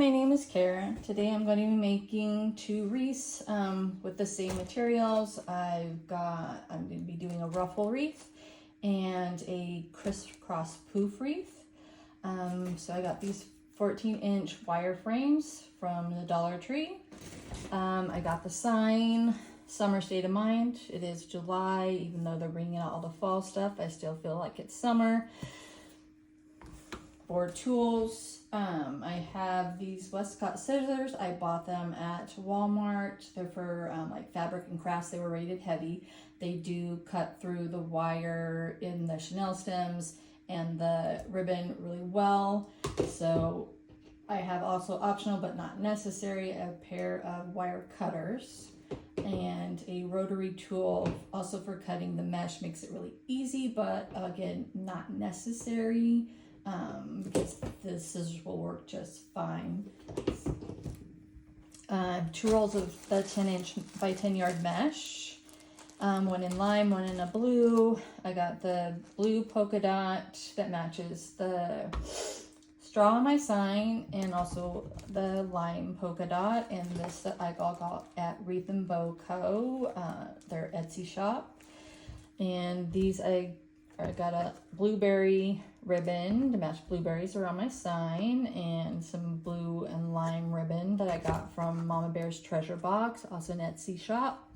my name is Kara. Today I'm going to be making 2 wreaths with the same materials. I'm going to be doing a Ruffle wreath and a crisscross poof wreath. So I got these 14-inch wire frames from the Dollar Tree. I got the sign, Summer State of Mind. It is July, even though they're bringing out all the fall stuff, I still feel like it's summer. For tools, I have these Westcott scissors. I bought them at Walmart. They're for like fabric and crafts. They were rated heavy. They do cut through the wire in the chenille stems and the ribbon really well. So I have also optional but not necessary a pair of wire cutters and a rotary tool also for cutting the mesh. Makes it really easy, but again, not necessary. Because the scissors will work just fine. 2 rolls of the 10-inch by 10-yard mesh. One in lime, one in a blue. I got the blue polka dot that matches the straw on my sign, and also the lime polka dot. And this that I got at Wreath and Bow Co., their Etsy shop. And these I got a blueberry ribbon to match blueberries around my sign, and some blue and lime ribbon that I got from Mama Bear's Treasure Box, also an Etsy shop.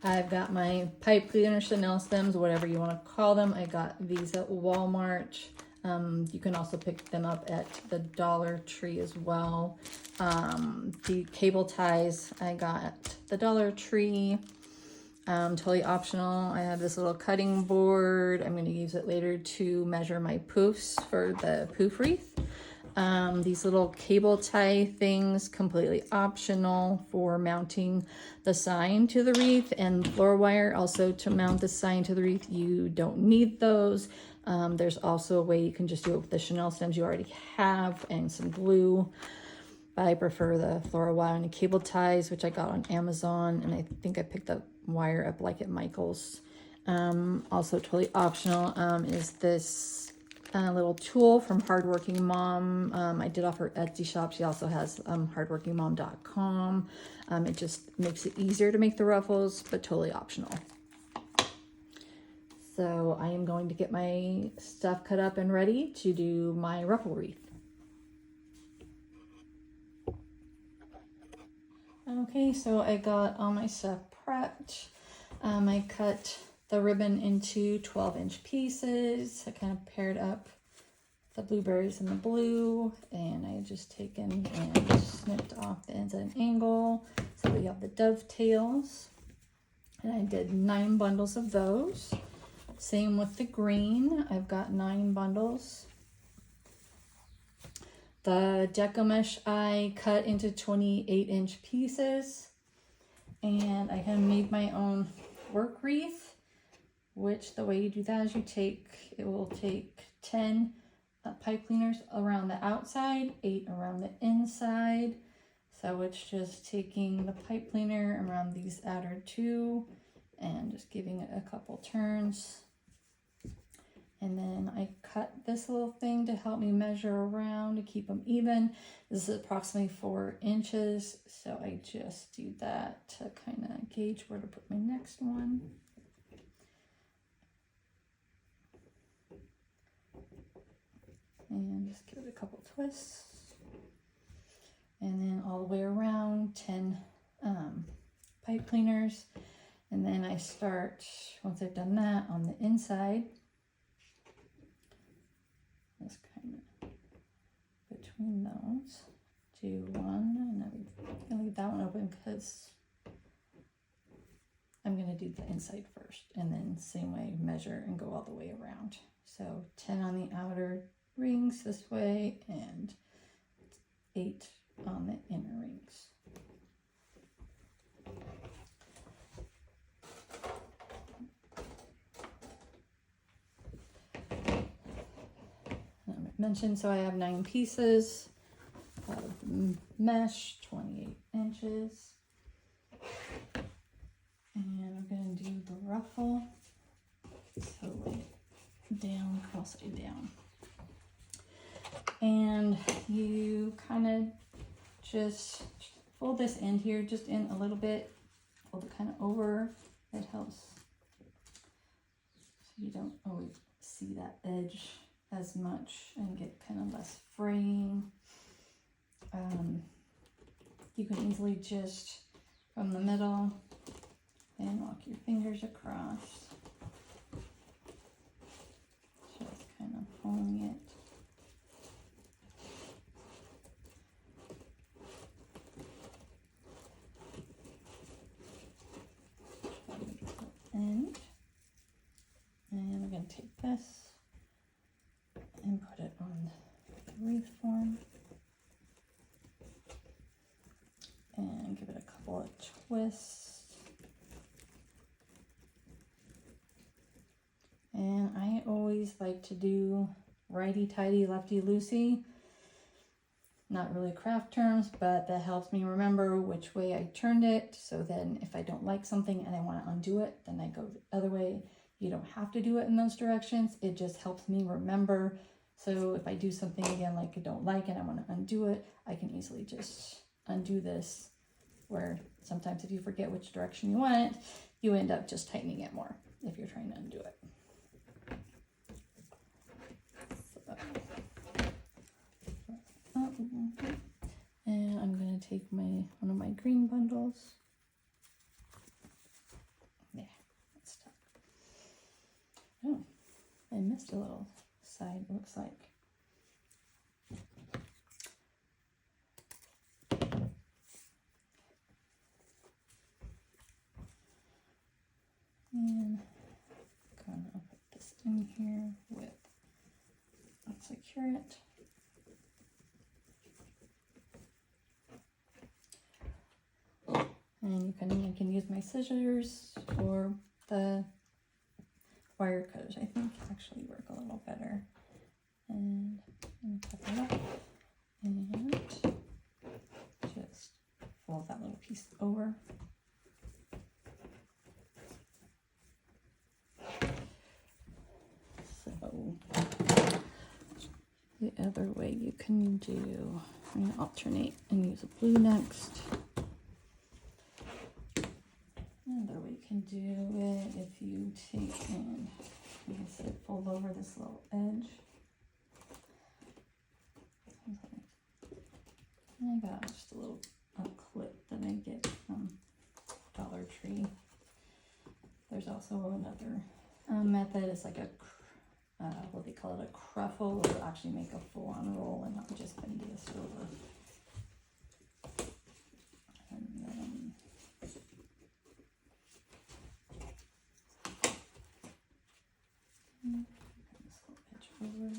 I've got my pipe cleaner, chenille stems, whatever you want to call them. I got these at Walmart. You can also pick them up at the Dollar Tree as well. The cable ties I got at the Dollar Tree. Totally optional. I have this little cutting board. I'm going to use it later to measure my poofs for the poof wreath. These little cable tie things, completely optional for mounting the sign to the wreath, and floor wire also to mount the sign to the wreath. You don't need those. There's also a way you can just do it with the chenille stems you already have and some glue. I prefer the floral wire and the cable ties, which I got on Amazon, and I think I picked the wire up like at Michael's. Also totally optional is this little tool from Hardworking Mom. I did off her Etsy shop. She also has hardworkingmom.com. It just makes it easier to make the ruffles, but totally optional. So I am going to get my stuff cut up and ready to do my ruffle wreath. Okay, so I got all my stuff prepped. I cut the ribbon into 12-inch pieces. I kind of paired up the blueberries and the blue, and I just taken and snipped off the ends at an angle so we have the dovetails. And I did 9 bundles of those. Same with the green. I've got 9 bundles. The Deco mesh I cut into 28-inch pieces, and I kind of made my own work wreath, which the way you do that is it will take 10 pipe cleaners around the outside, 8 around the inside. So it's just taking the pipe cleaner around these outer 2 and just giving it a couple turns. And then I cut this little thing to help me measure around to keep them even. This is approximately 4 inches. So I just do that to kind of gauge where to put my next one. And just give it a couple twists. And then all the way around 10 pipe cleaners. And then I start, once I've done that, on the inside. Just kind of between those, do one, and I'm leave that one open because I'm going to do the inside first, and then same way measure and go all the way around. So 10 on the outer rings this way and 8 on the inner rings. Mentioned, so I have 9 pieces of mesh, 28 inches, and I'm going to do the ruffle, so down, cross it down, and you kind of just fold this end here just in a little bit, fold it kind of over. It helps so you don't always see that edge as much and get kind of less fraying. You can easily just from the middle and walk your fingers across, just kind of pulling it. And we're going to take this and put it on the wreath form and give it a couple of twists. And I always like to do righty-tighty, lefty-loosey. Not really craft terms, but that helps me remember which way I turned it. So then if I don't like something and I want to undo it, then I go the other way. You don't have to do it in those directions. It just helps me remember. So if I do something again like I don't like and I want to undo it, I can easily just undo this, where sometimes if you forget which direction you want it, you end up just tightening it more if you're trying to undo it. And I'm going to take one of my green bundles. Yeah, that's stuck. Oh, I missed a little side, looks like. And I'm going to put this in here with, let's secure it. And I can use my scissors or the wire cutters. I think actually work a little better. And cut that up and just fold that little piece over. So the other way you can do, I'm going to alternate and use a blue next. Another way you can do it, if you take and, like I said, fold over this little edge. I got just a clip that I get from Dollar Tree. There's also another method. It's like what they call it, a Ruffle, where you actually make a full-on roll and not just bend this over. And then this little edge over.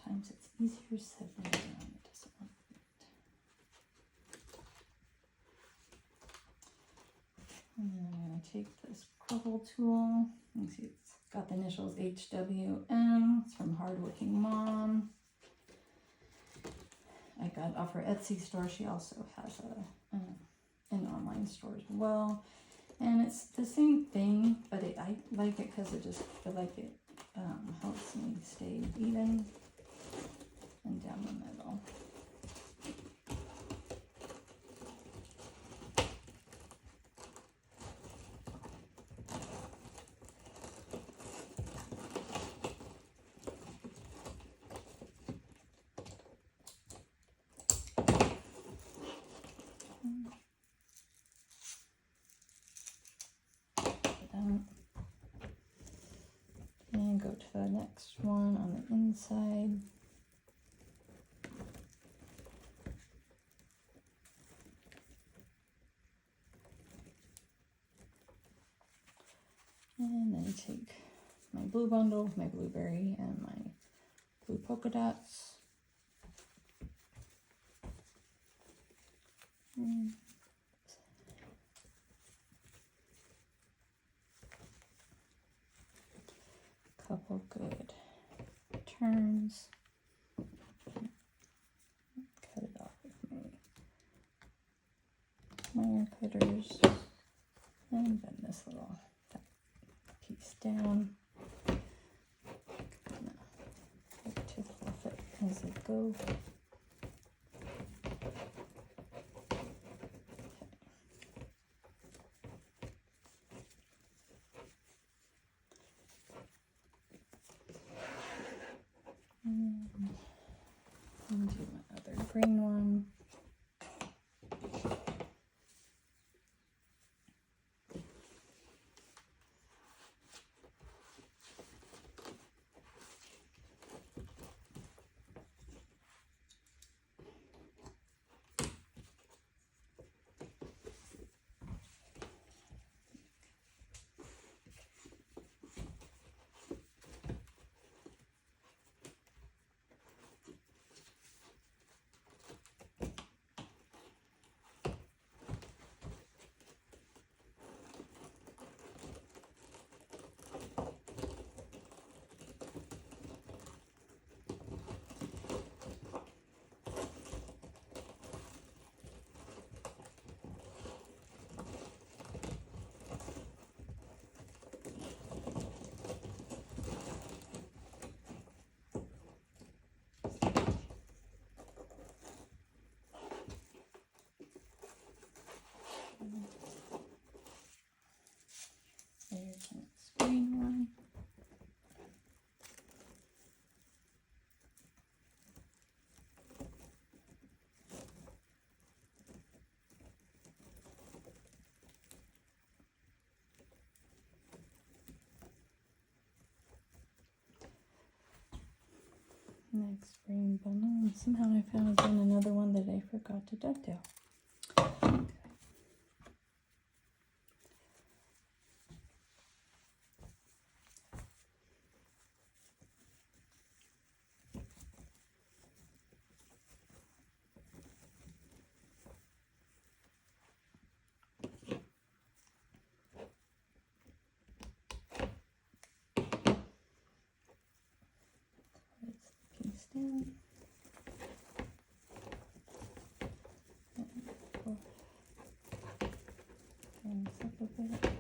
Sometimes it's easier said than done. It doesn't look good. And then I'm going to take this Ruffle tool. You can see it's got the initials HWM. It's from Hardworking Mom. I got it off her Etsy store. She also has an online store as well. And it's the same thing, but I like it because I just feel like it helps me stay even and down the middle. And go to the next one on the inside. And then take my blue bundle, my blueberry, and my blue polka dots. And a couple good turns. Cut it off with my wire cutters. And bend this little piece down. To fluff it as I go. And do my other green one. There's the green one. Next green bundle, and somehow I found again another one that I forgot to dovetail. Okay. Piece down. And this up a bit.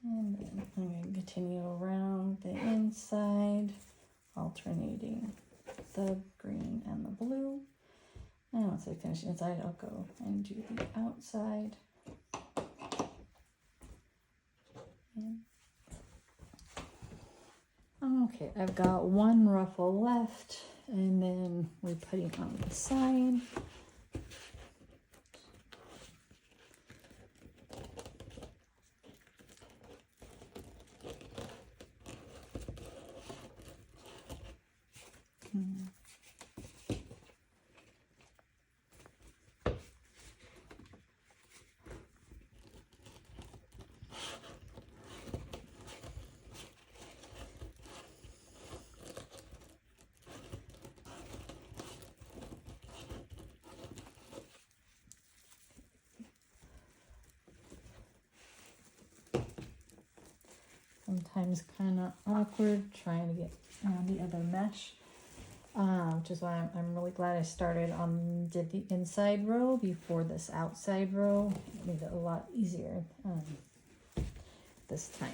And then I'm going to continue around the inside, alternating the green and the blue. And once I finish the inside, I'll go and do the outside. And okay, I've got one ruffle left, and then we're putting on the side. Sometimes kind of awkward trying to get the other mesh, which is why I'm really glad I did the inside row before this outside row. It made it a lot easier this time.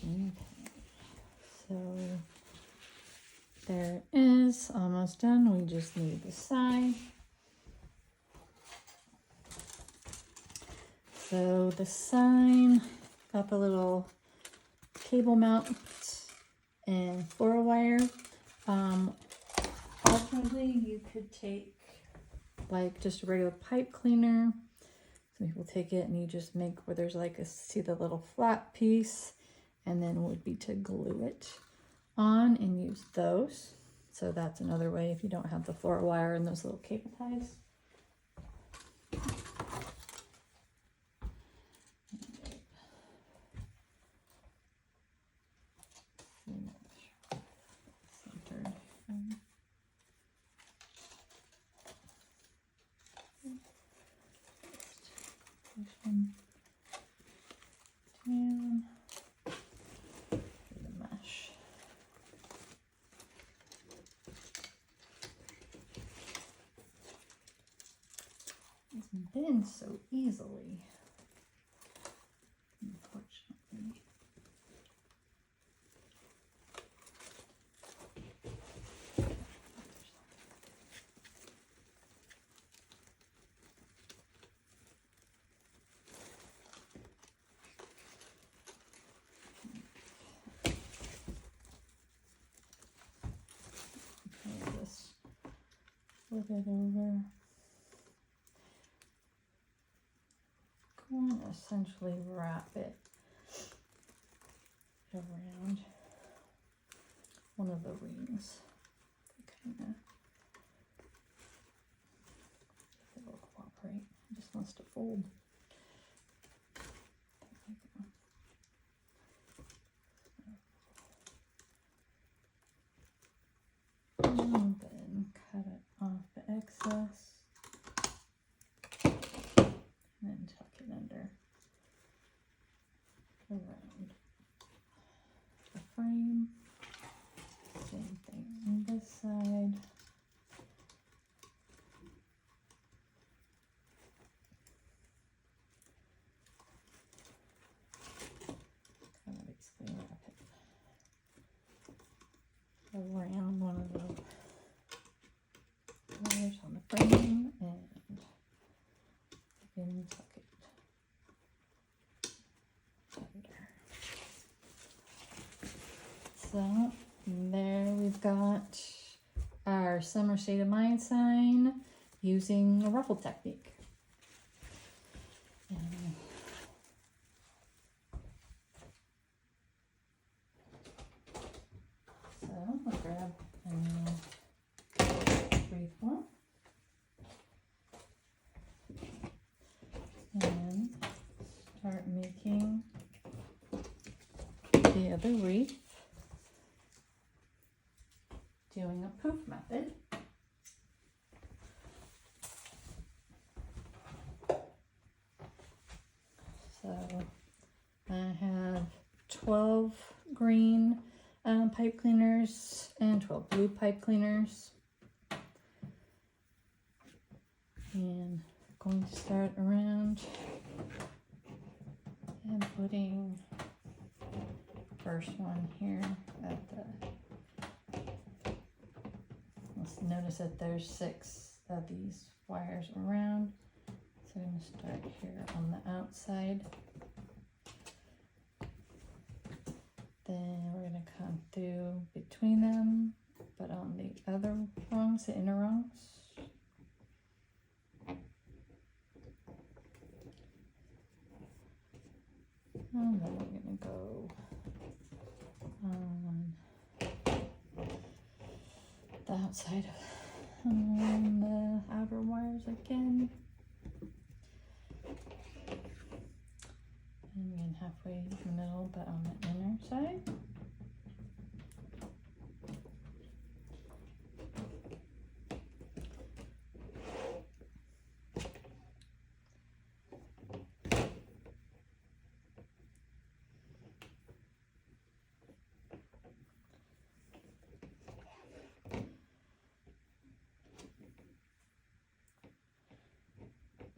Okay, so there it is, almost done. We just need the side. So the sign, got the little cable mount and floral wire. Alternately, you could take like just a regular pipe cleaner. Some people take it and you just make where there's like see the little flat piece, and then would be to glue it on and use those. So that's another way if you don't have the floor wire and those little cable ties. Centered. Down the mesh. It's bends so easily, unfortunately. Flip it over. Go and essentially wrap it around one of the rings. Kind of, it will cooperate. It just wants to fold. And then cut it off the excess, and then tuck it under around the frame. Same thing on this side. Kind of basically wrap it around one of the wires on the frame and again tuck it under. So there we've got our summer state of mind sign using a ruffle technique. And so I'll grab a new Wreath one and start making the other wreath, doing a poof method. So I have 12 green pipe cleaners and 12 blue pipe cleaners. And I'm going to start around and putting first one here at the, let's notice that there's 6 of these wires around. So I'm going to start here on the outside. Then we're going to come through between them, but on the other rungs, the inner rungs. And then we're going to go on the outside on the outer wires again. And again halfway in the middle, but on the inner side.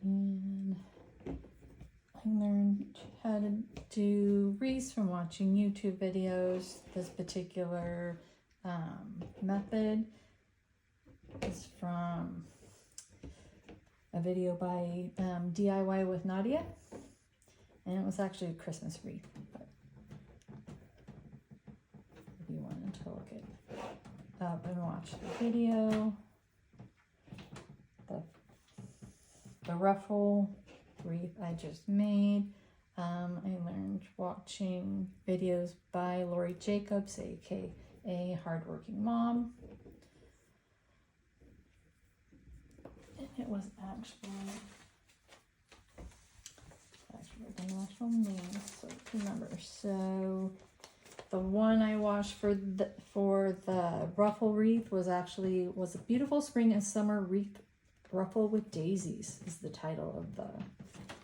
And I learned how to do wreaths from watching YouTube videos. This particular method is from a video by DIY with Nadia, and it was actually a Christmas wreath, but if you wanted to look at up and watch the video. The Ruffle wreath I just made. I learned watching videos by Lori Jacobs, aka Hardworking Mom. And it was actually the actual name, so remember. So the one I washed for the Ruffle wreath was a beautiful spring and summer wreath. Ruffle with Daisies is the title of the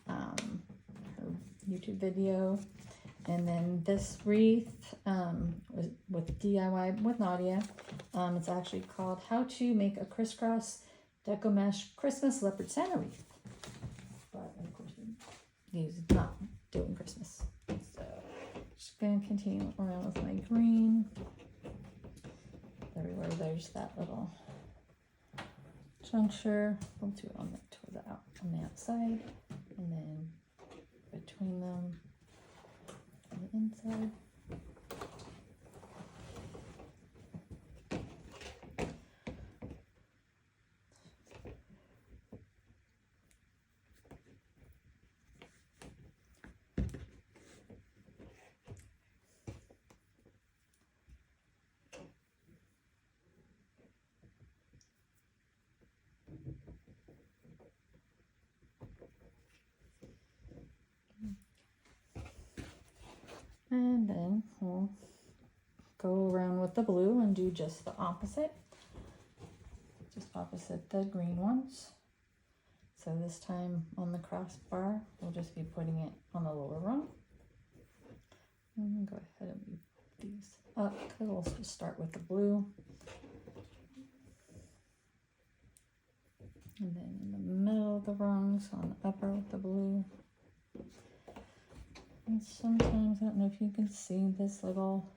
her YouTube video. And then this wreath was with DIY with Nadia. It's actually called How to Make a Crisscross Deco Mesh Christmas Leopard Santa Wreath. But of course, he's not doing Christmas. So just gonna continue around with my green. Everywhere there's that little juncture, we'll do it on the outside, and then between them on the inside. And then we'll go around with the blue and do just the opposite. Just opposite the green ones. So this time on the crossbar, we'll just be putting it on the lower rung. And go ahead and move these up, because we'll just start with the blue. And then in the middle of the rungs, on the upper with the blue. And sometimes, I don't know if you can see this little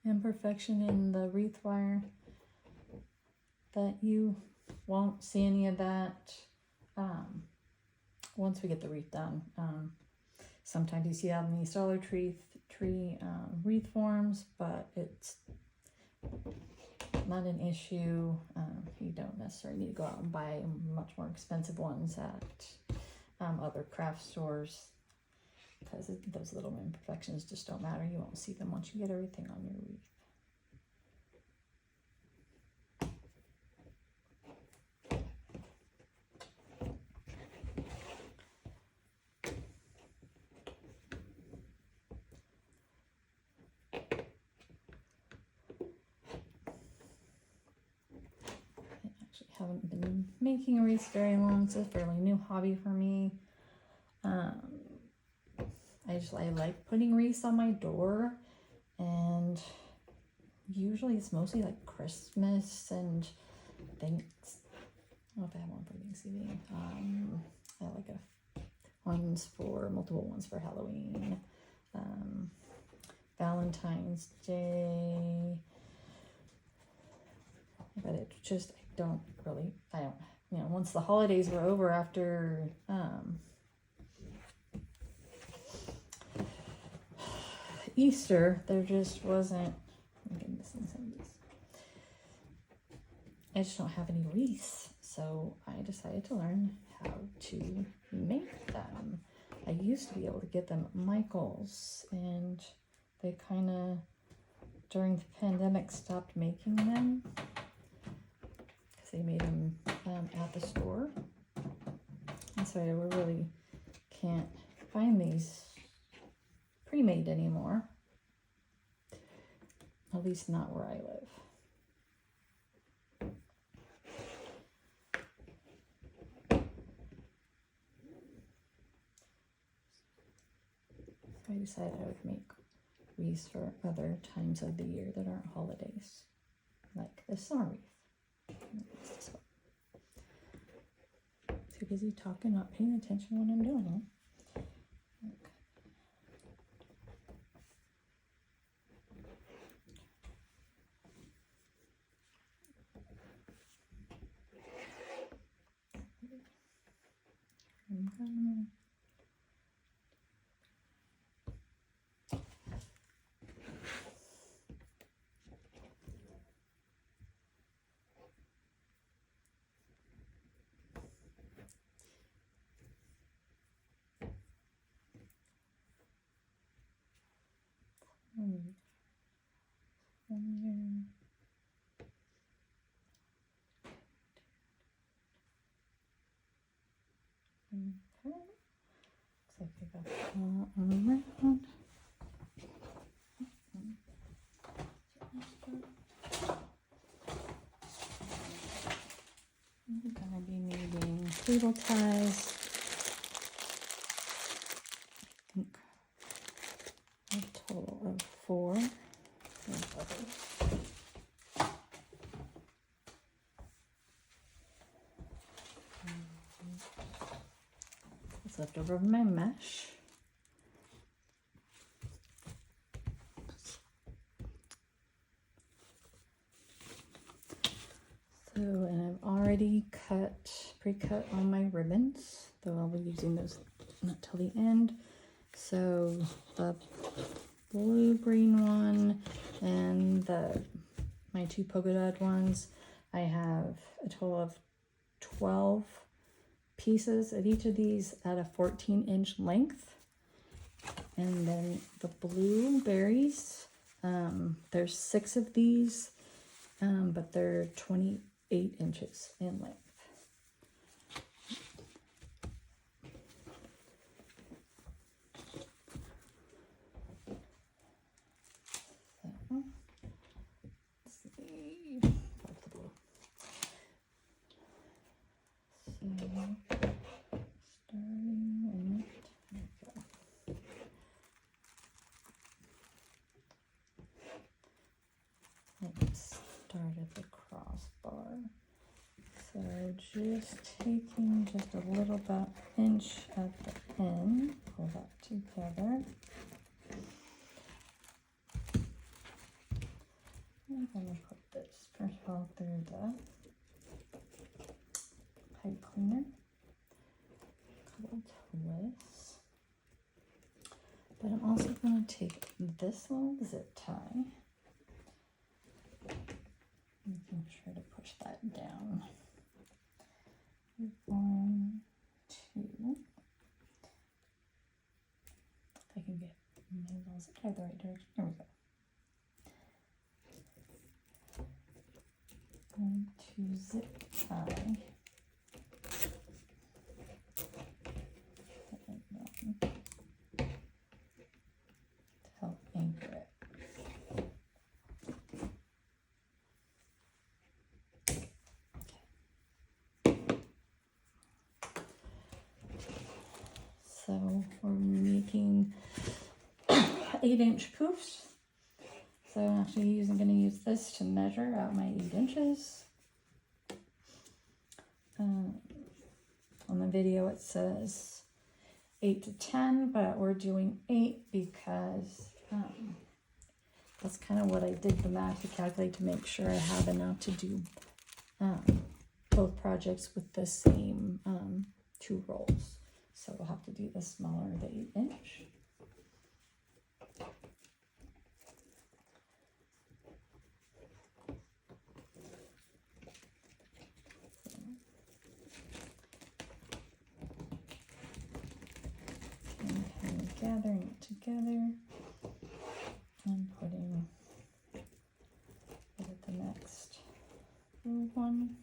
imperfection in the wreath wire, that you won't see any of that once we get the wreath done. Sometimes you see out in these Dollar Tree wreath forms, but it's not an issue. You don't necessarily need to go out and buy much more expensive ones at other craft stores, because those little imperfections just don't matter. You won't see them once you get everything on your wreath. I haven't been making wreaths very long. It's a fairly new hobby for me. I like putting wreaths on my door, and usually it's mostly like Christmas and things. I don't know if I have one for Thanksgiving. I like multiple ones for Halloween, Valentine's Day, but it just, once the holidays were over after, Easter, there just wasn't, I'm getting missing some of these. I just don't have any wreaths, so I decided to learn how to make them. I used to be able to get them at Michael's, and they kind of, during the pandemic, stopped making them because they made them at the store, and so I really can't find these pre-made anymore, at least not where I live. So I decided I would make wreaths for other times of the year that aren't holidays, like the summer wreath. Too busy talking, not paying attention to what I'm doing. Okay. Looks like I got it all around. I'm gonna be needing cable ties. I think a total of 4. What's left over of my mesh. So, and I've already pre-cut all my ribbons, though I'll be using those not till the end. So the blue-green one and my 2 polka dot ones, I have a total of 12 pieces of each of these at a 14-inch length. And then the blueberries, there's 6 of these, but they're 28 inches in length. Started the crossbar. So just taking just a little bit inch at the end, pull that together. I'm going to put this first of all through the pipe cleaner. Couple twists. But I'm also going to take this little zip tie. You can try to push that down. 1, 2. If I can get my little zip tie the right direction. There we go. 1, 2 zip tie. To help anchor it. So we're making 8-inch poofs. So I'm actually going to use this to measure out my 8 inches. On the video it says 8 to 10, but we're doing 8 because that's kind of what I did the math to calculate to make sure I have enough to do both projects with the same 2 rolls. So we'll have to do the smaller, the 8-inch. Gathering it together and putting it at the next one.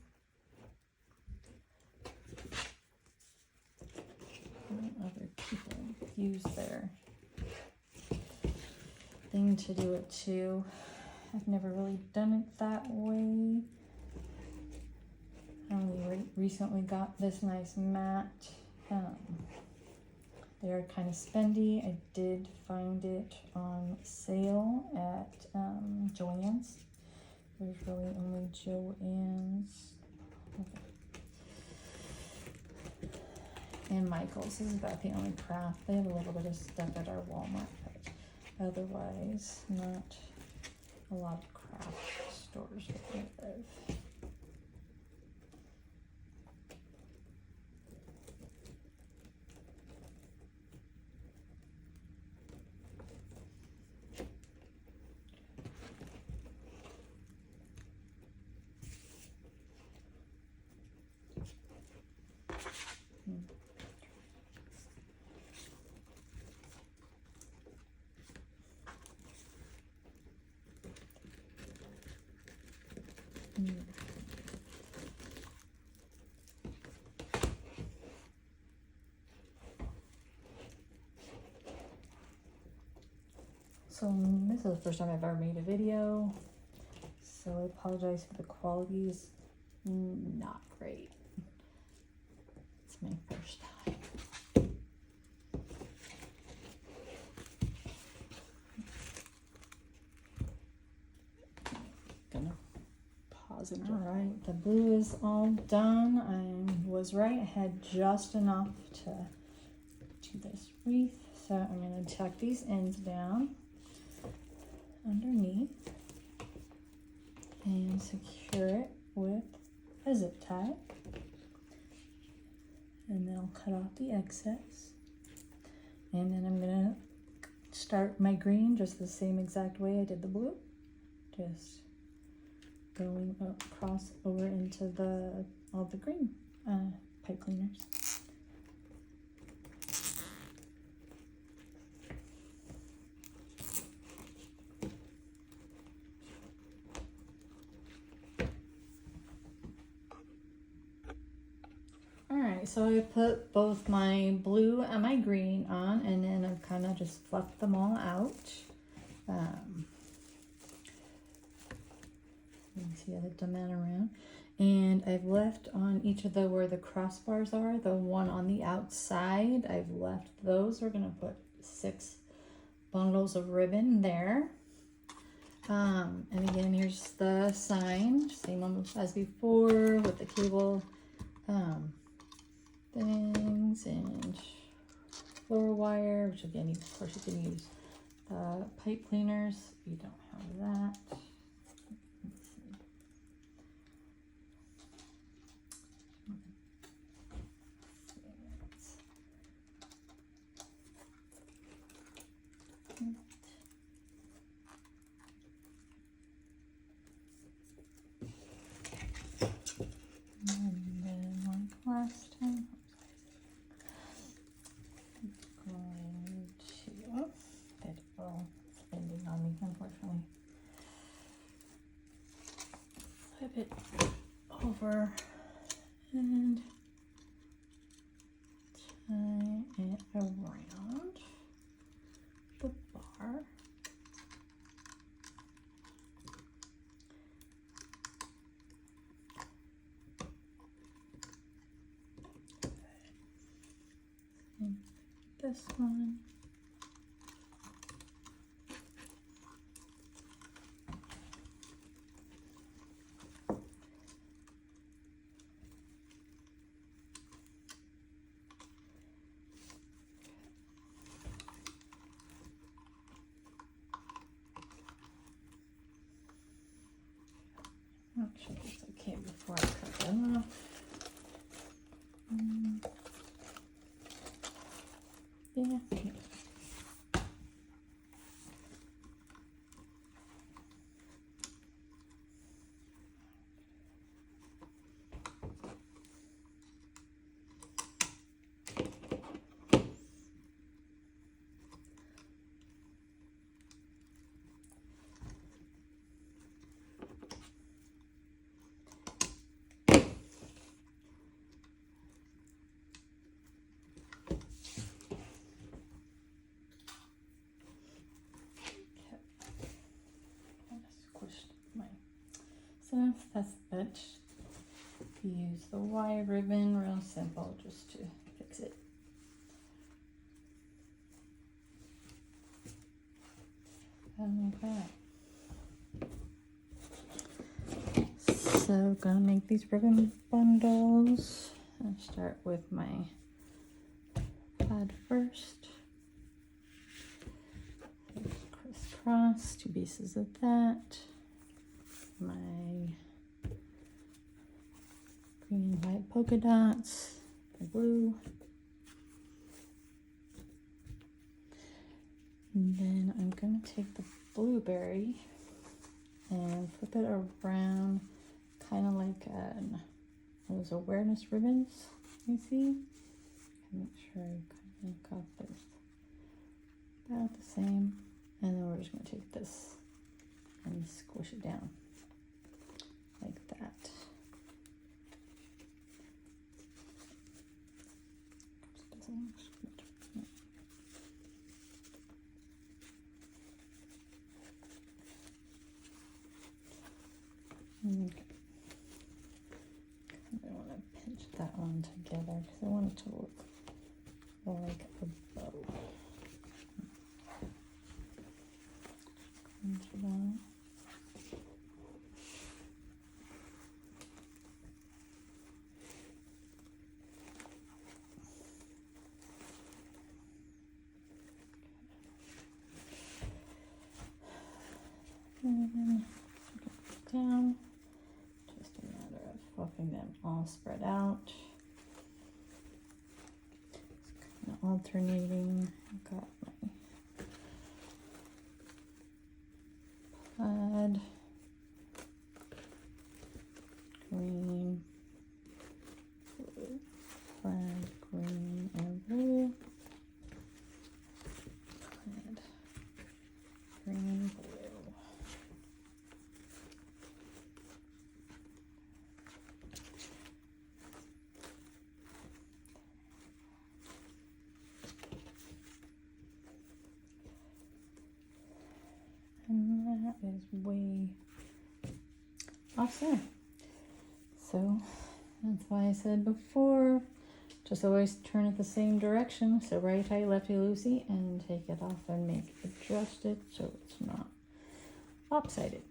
And other people use their thing to do it too. I've never really done it that way. I only recently got this nice mat. They're kind of spendy. I did find it on sale at Joann's. There's really only Joann's and Michael's. This is about the only craft. They have a little bit of stuff at our Walmart, but otherwise not a lot of craft stores where I live. So this is the first time I've ever made a video, so I apologize if the quality is not great. It's my first time. Gonna pause it. All right, the blue is all done. I was right. I had just enough to do this wreath, so I'm gonna tuck these ends down underneath and secure it with a zip tie, and then I'll cut off the excess, and then I'm gonna start my green just the same exact way I did the blue, just going across over into all the green pipe cleaners. Alright, so I put both my blue and my green on, and then I've kind of just fluffed them all out. You can see I've done that around. And I've left on each of where the crossbars are, the one on the outside, I've left those. We're going to put 6 bundles of ribbon there. And again, here's the sign, same one as before with the cable things and floor wire, which again, of course you can use pipe cleaners if you don't have that. Let's see. And then like last time, that will bending on me, unfortunately. Flip it over and tie it around the bar. And this one. Actually, it's okay before I cut them off. Yeah. So that's it. Use the wire ribbon, real simple, just to fix it. Okay. So gonna make these ribbon bundles. I'll start with my plaid first. Crisscross, 2 pieces of that. My green and white polka dots, the blue, and then I'm going to take the blueberry and flip it around, kind of like those awareness ribbons you see. Make sure I kind of got this about the same, and then we're just going to take this and squish it down like that. Okay. I want to pinch that one together because I want it to look like a bow. Pinch it out. And then down. Just a matter of fluffing them all spread out. Just kind of alternating. I've got my plaid, green, blue, plaid, green, and blue. Plaid, green, blue. And that is way off center. So that's why I said before, just always turn it the same direction. So righty-tighty, lefty-loosey, and take it off and adjust it so it's not lopsided.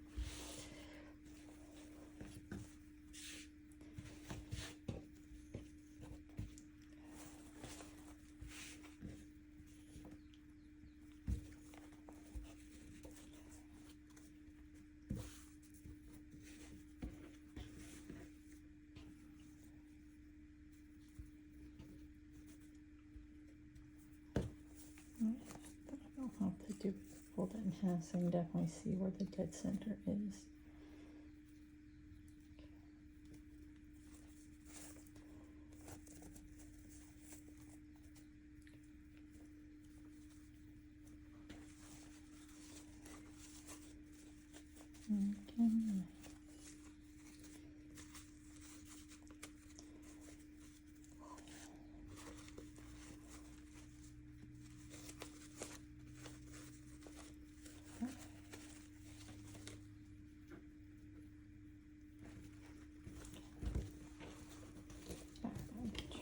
I don't have to do fold it in half, so I can definitely see where the dead center is. Okay.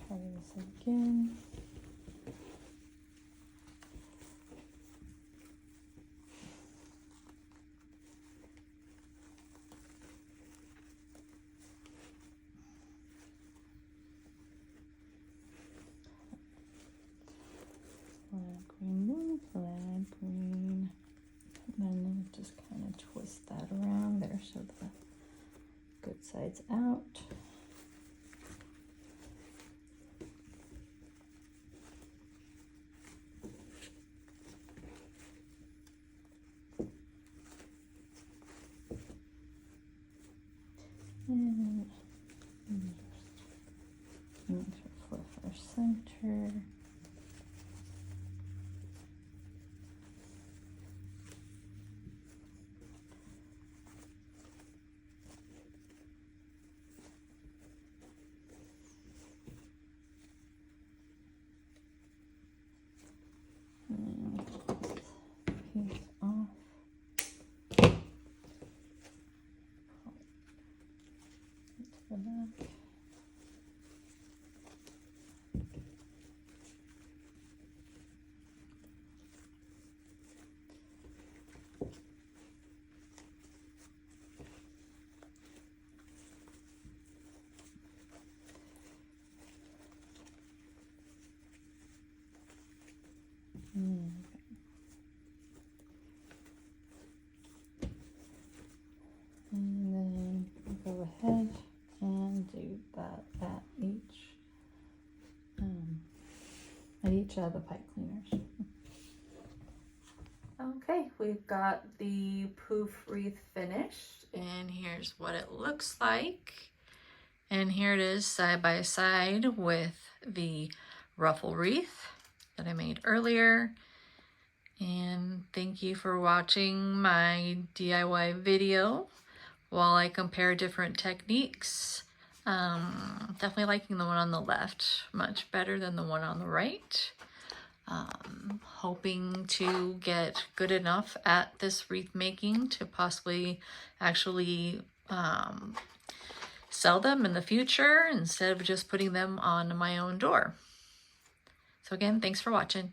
Try this again. Plaid green, blue, plaid green. And then just kind of twist that around there so the good side's out. And flip our center. And piece off. Into the back. And then go ahead and do that at each of the pipe cleaners. Okay, we've got the Poof wreath finished, and here's what it looks like. And here it is side by side with the Ruffle wreath that I made earlier. And thank you for watching my DIY video while I compare different techniques. Definitely liking the one on the left much better than the one on the right. Hoping to get good enough at this wreath making to possibly actually sell them in the future instead of just putting them on my own door. So again, thanks for watching.